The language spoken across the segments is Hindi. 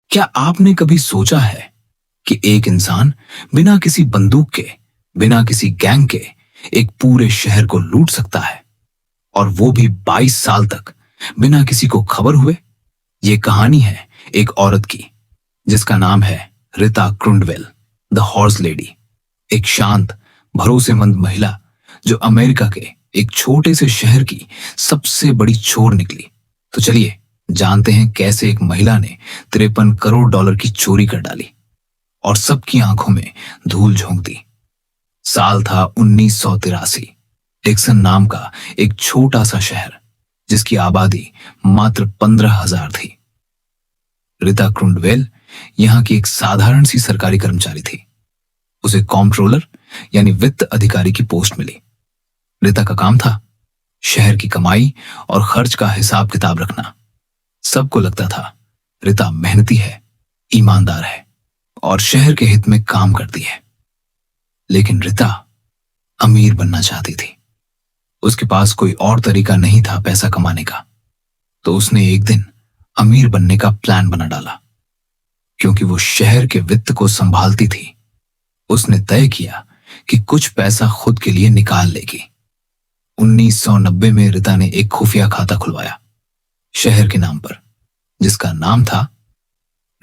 क्या आपने कभी सोचा है कि एक इंसान बिना किसी बंदूक के, बिना किसी गैंग के एक पूरे शहर को लूट सकता है, और वो भी 22 साल तक बिना किसी को खबर हुए? ये कहानी है एक औरत की जिसका नाम है रिता क्रुंडवेल, द हॉर्स लेडी। एक शांत, भरोसेमंद महिला जो अमेरिका के एक छोटे से शहर की सबसे बड़ी चोर निकली। तो चलिए जानते हैं कैसे एक महिला ने 53 करोड़ डॉलर की चोरी कर डाली और सबकी आंखों में धूल झोंक दी। साल था 1983। डिक्सन नाम का एक छोटा सा शहर जिसकी आबादी मात्र 15,000 थी। रिता क्रुंडवेल यहाँ की एक साधारण सी सरकारी कर्मचारी थी। उसे कॉम्प्ट्रोलर यानी वित्त अधिकारी की पोस्ट मिली। रिता का काम था शहर की कमाई और खर्च का हिसाब किताब रखना। सबको लगता था रिता मेहनती है, ईमानदार है और शहर के हित में काम करती है। लेकिन रिता अमीर बनना चाहती थी। उसके पास कोई और तरीका नहीं था पैसा कमाने का। तो उसने एक दिन अमीर बनने का प्लान बना डाला। क्योंकि वो शहर के वित्त को संभालती थी, उसने तय किया कि कुछ पैसा खुद के लिए निकाल लेगी। 1990 में रिता ने एक खुफिया खाता खुलवाया शहर के नाम पर, जिसका नाम था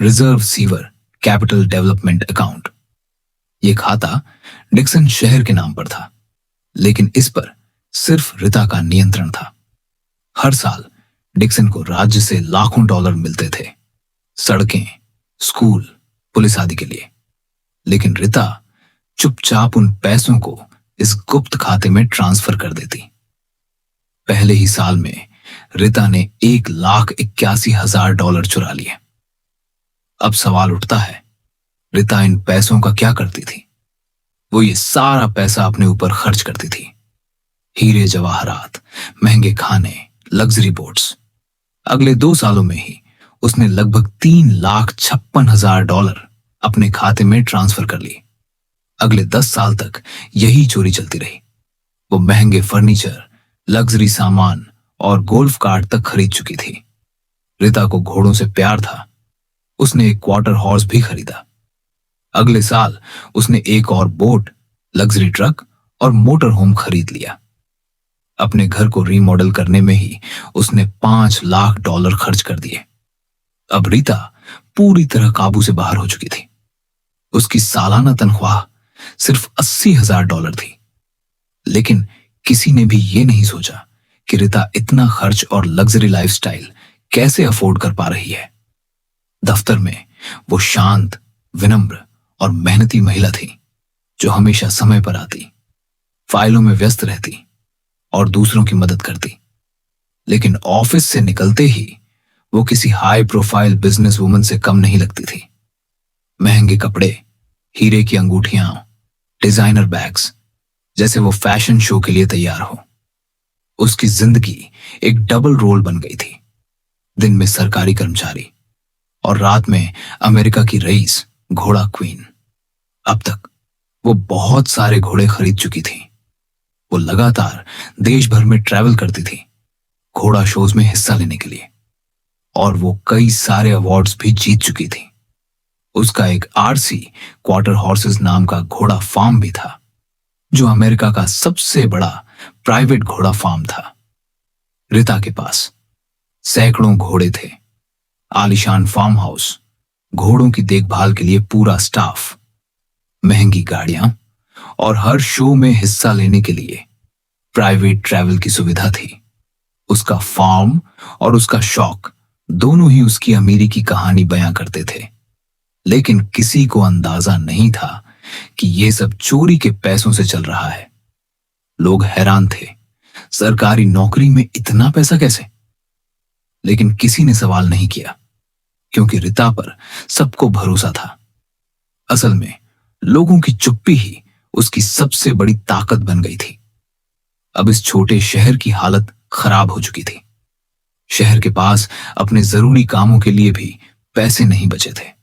reserve sewer capital development account. यह खाता डिक्सन शहर के नाम पर था, लेकिन इस पर सिर्फ रिता का नियंत्रण था। हर साल डिक्सन को राज्य से लाखों डॉलर मिलते थे, सड़कें, स्कूल, पुलिस आदि के लिए। लेकिन रिता चुपचाप उन पैसों को इस गुप्त खाते में ट्रांसफर कर देती। पहले ही साल में रिता ने 1,81,000 डॉलर चुरा लिए। अब सवाल उठता है, रिता इन पैसों का क्या करती थी? वो ये सारा पैसा अपने ऊपर खर्च करती थी। हीरे जवाहरात, महंगे खाने, लग्जरी बोट्स। अगले 2 सालों में ही उसने लगभग 3,56,000 डॉलर अपने खाते में ट्रांसफर कर ली। अगले 10 साल तक यही चोरी चलती रही। वो महंगे फर्नीचर, लग्जरी सामान और गोल्फ कार्ट तक खरीद चुकी थी। रिता को घोड़ों से प्यार था। उसने एक क्वार्टर हॉर्स भी खरीदा। अगले साल उसने एक और बोट, लग्जरी ट्रक और मोटर होम खरीद लिया। अपने घर को रीमॉडल करने में ही उसने 5 लाख डॉलर खर्च कर दिए। अब रिता पूरी तरह काबू से बाहर हो चुकी थी। उसकी सालाना तनख्वाह सिर्फ 80,000 डॉलर थी। लेकिन किसी ने भी ये नहीं सोचा कि रिता इतना खर्च और लग्जरी लाइफस्टाइल कैसे अफोर्ड कर पा रही है। दफ्तर में वो शांत, विनम्र और मेहनती महिला थी, जो हमेशा समय पर आती, फाइलों में व्यस्त रहती और दूसरों की मदद करती। लेकिन ऑफिस से निकलते ही वो किसी हाई प्रोफाइल बिजनेस वुमन से कम नहीं लगती थी। महंगे कपड़े, हीरे की अंगूठियां, डिजाइनर बैग्स, जैसे वो फैशन शो के लिए तैयार हो। उसकी जिंदगी एक डबल रोल बन गई थी। दिन में सरकारी कर्मचारी और रात में अमेरिका की रईस, घोड़ा क्वीन। अब तक वो बहुत सारे घोड़े खरीद चुकी थी। वो लगातार देश भर में ट्रैवल करती थी, घोड़ा शोज में हिस्सा लेने के लिए, और वो कई सारे अवार्ड्स भी जीत चुकी थी। उसका एक आरसी क्वार्टर हॉर्सेस नाम का घोड़ा फार्म भी था, जो अमेरिका का सबसे बड़ा प्राइवेट घोड़ा फार्म था। रिता के पास सैकड़ों घोड़े थे, आलीशान फार्म हाउस, घोड़ों की देखभाल के लिए पूरा स्टाफ, महंगी गाड़ियां और हर शो में हिस्सा लेने के लिए प्राइवेट ट्रैवल की सुविधा थी। उसका फार्म और उसका शौक दोनों ही उसकी अमीरी की कहानी बयां करते थे। लेकिन किसी को अंदाजा नहीं था कि यह सब चोरी के पैसों से चल रहा है। लोग हैरान थे, सरकारी नौकरी में इतना पैसा कैसे? लेकिन किसी ने सवाल नहीं किया, क्योंकि रिता पर सबको भरोसा था। असल में लोगों की चुप्पी ही उसकी सबसे बड़ी ताकत बन गई थी। अब इस छोटे शहर की हालत खराब हो चुकी थी। शहर के पास अपने जरूरी कामों के लिए भी पैसे नहीं बचे थे।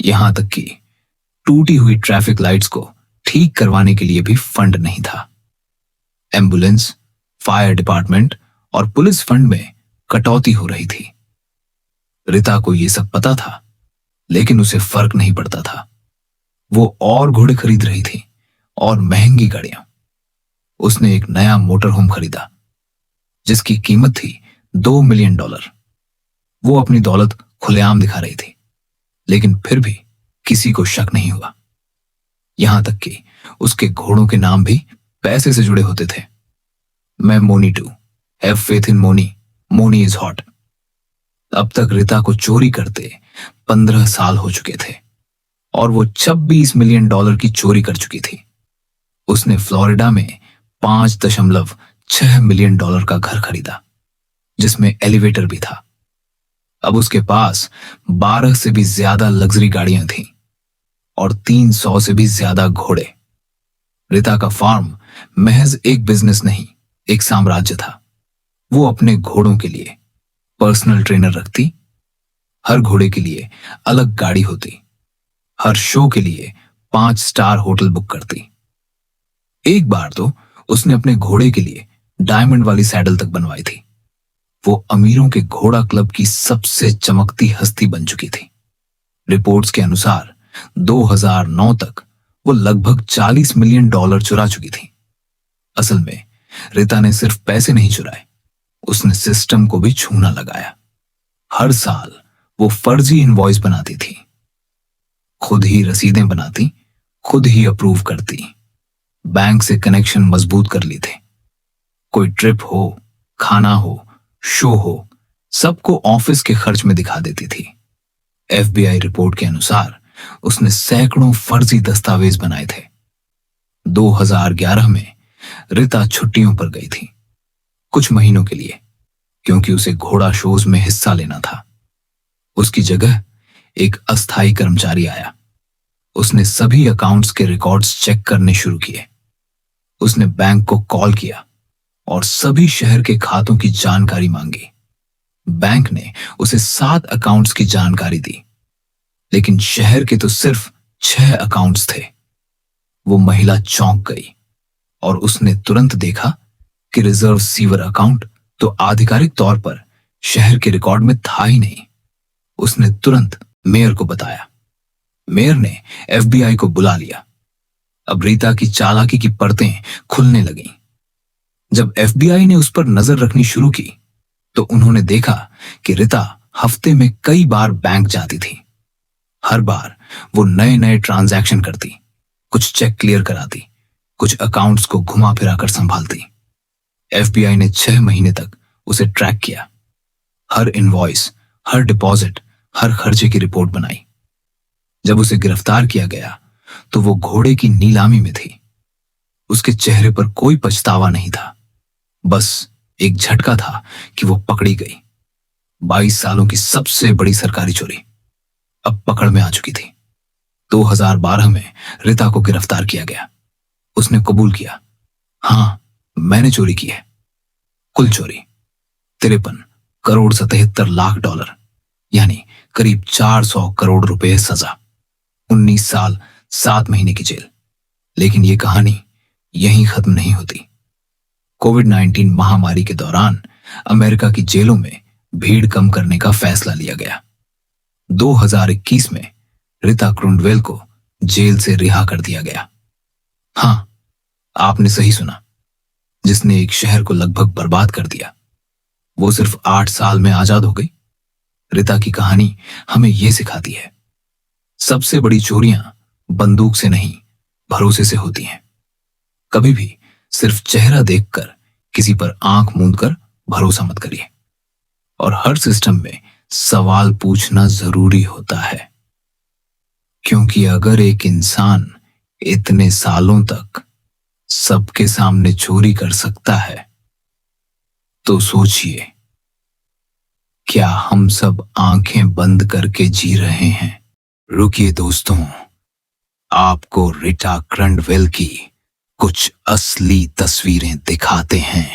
यहां तक कि टूटी हुई ट्रैफिक लाइट्स को ठीक करवाने के लिए भी फंड नहीं था। एम्बुलेंस, फायर डिपार्टमेंट और पुलिस फंड में कटौती हो रही थी। रिता को यह सब पता था, लेकिन उसे फर्क नहीं पड़ता था। वो और घोड़े खरीद रही थी और महंगी गाड़ियां। उसने एक नया मोटर होम खरीदा जिसकी कीमत थी $2 मिलियन। वो अपनी दौलत खुलेआम दिखा रही थी, लेकिन फिर भी किसी को शक नहीं हुआ। यहां तक कि उसके घोड़ों के नाम भी पैसे से जुड़े होते थे। मैं money too, have faith in money, money is hot. अब तक रिता को चोरी करते 15 साल हो चुके थे और वो $26 मिलियन की चोरी कर चुकी थी। उसने फ्लोरिडा में $5.6 मिलियन का घर खरीदा जिसमें एलिवेटर भी था। अब उसके पास 12 से भी ज्यादा लग्जरी गाड़ियां थीं और 300 से भी ज्यादा घोड़े। रिता का फार्म महज एक बिजनेस नहीं, एक साम्राज्य था। वो अपने घोड़ों के लिए पर्सनल ट्रेनर रखती, हर घोड़े के लिए अलग गाड़ी होती, हर शो के लिए 5 स्टार होटल बुक करती। एक बार तो उसने अपने घोड़े के लिए डायमंड वाली सैडल तक बनवाई थी। वो अमीरों के घोड़ा क्लब की सबसे चमकती हस्ती बन चुकी थी। रिपोर्ट्स के अनुसार 2009 तक वो लगभग $40 मिलियन चुरा चुकी थी। असल में रिता ने सिर्फ पैसे नहीं चुराए, उसने सिस्टम को भी छूना लगाया। हर साल वो फर्जी इनवॉइस बनाती थी, खुद ही रसीदें बनाती, खुद ही अप्रूव करती, बैंक से कनेक्शन मजबूत कर ली थे। कोई ट्रिप हो, खाना हो, शो हो, सबको ऑफिस के खर्च में दिखा देती थी। FBI रिपोर्ट के अनुसार उसने सैकड़ों फर्जी दस्तावेज बनाए थे। 2011 में रिता छुट्टियों पर गई थी, कुछ महीनों के लिए, क्योंकि उसे घोड़ा शोज में हिस्सा लेना था। उसकी जगह एक अस्थायी कर्मचारी आया। उसने सभी अकाउंट्स के रिकॉर्ड्स चेक करने शुरू किए। उसने बैंक को कॉल किया और सभी शहर के खातों की जानकारी मांगी। बैंक ने उसे 7 अकाउंट्स की जानकारी दी, लेकिन शहर के तो सिर्फ 6 अकाउंट्स थे। वो महिला चौंक गई और उसने तुरंत देखा कि रिजर्व सीवर अकाउंट तो आधिकारिक तौर पर शहर के रिकॉर्ड में था ही नहीं। उसने तुरंत मेयर को बताया। मेयर ने FBI को बुला लिया। अब रीता की चालाकी की परतें खुलने लगीं। जब FBI ने उस पर नजर रखनी शुरू की तो उन्होंने देखा कि रिता हफ्ते में कई बार बैंक जाती थी। हर बार वो नए नए ट्रांजैक्शन करती, कुछ चेक क्लियर कराती, कुछ अकाउंट्स को घुमा फिरा कर संभालती। FBI ने 6 महीने तक उसे ट्रैक किया। हर इनवॉइस, हर डिपॉजिट, हर खर्चे की रिपोर्ट बनाई। जब उसे गिरफ्तार किया गया तो वो घोड़े की नीलामी में थी। उसके चेहरे पर कोई पछतावा नहीं था, बस एक झटका था कि वो पकड़ी गई। 22 सालों की सबसे बड़ी सरकारी चोरी अब पकड़ में आ चुकी थी। 2012 में रिता को गिरफ्तार किया गया। उसने कबूल किया, हां, मैंने चोरी की है। कुल चोरी 53 करोड़ 77 लाख डॉलर, यानी करीब 400 करोड़ रुपए सजा, 19 साल 7 महीने की जेल। लेकिन ये कहानी यहीं खत्म नहीं होती। कोविड-19 महामारी के दौरान अमेरिका की जेलों में भीड़ कम करने का फैसला लिया गया। 2021 में रिता क्रुंडवेल को जेल से रिहा कर दिया गया। हां, आपने सही सुना, जिसने एक शहर को लगभग बर्बाद कर दिया, वो सिर्फ 8 साल में आजाद हो गई। रिता की कहानी हमें यह सिखाती है, सबसे बड़ी चोरियां बंदूक से नहीं, भरोसे से होती हैं। कभी भी सिर्फ चेहरा देखकर किसी पर आंख मूंदकर भरोसा मत करिए। और हर सिस्टम में सवाल पूछना जरूरी होता है, क्योंकि अगर एक इंसान इतने सालों तक सबके सामने चोरी कर सकता है तो सोचिए, क्या हम सब आंखें बंद करके जी रहे हैं? रुकिए दोस्तों, आपको रिटा क्रंडवेल की कुछ असली तस्वीरें दिखाते हैं।